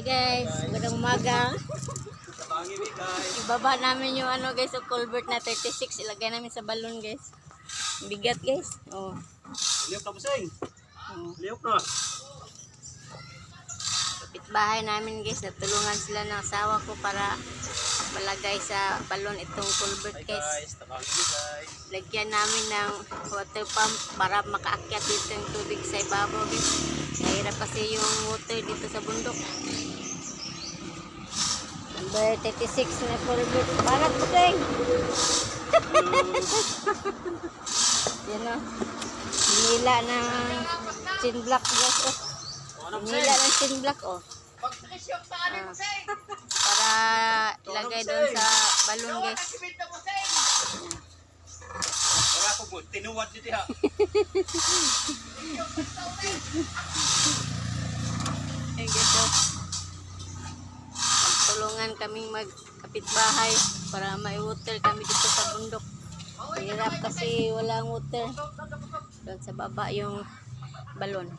guys, magandang umaga. Ibaba namin yung ano guys, yung culvert na 36. Ilagay namin sa balon guys. Bigat guys. Oh. Liyok na busing. Oh. Liyok na. Kapitbahay namin guys, natulungan sila ng asawa ko para malagay sa balon itong culvert guys. Guys. Lagyan namin ng water pump para makaakyat dito yung tubig sa ibabaw guys. Mahirap kasi yung water dito sa bundok. Number 36 na culvert. Banat po ding! Yan o. Hinila ng chin block guys. Oh. Hinila ng chin block oh. Para ilagay doon sa balon guys. Wala ko po, tinuwad dito ha. Ay guys oh. Tulungan kaming magkapitbahay para may water kami dito sa bundok. Hirap kasi walang water. Doon sa baba yung balon.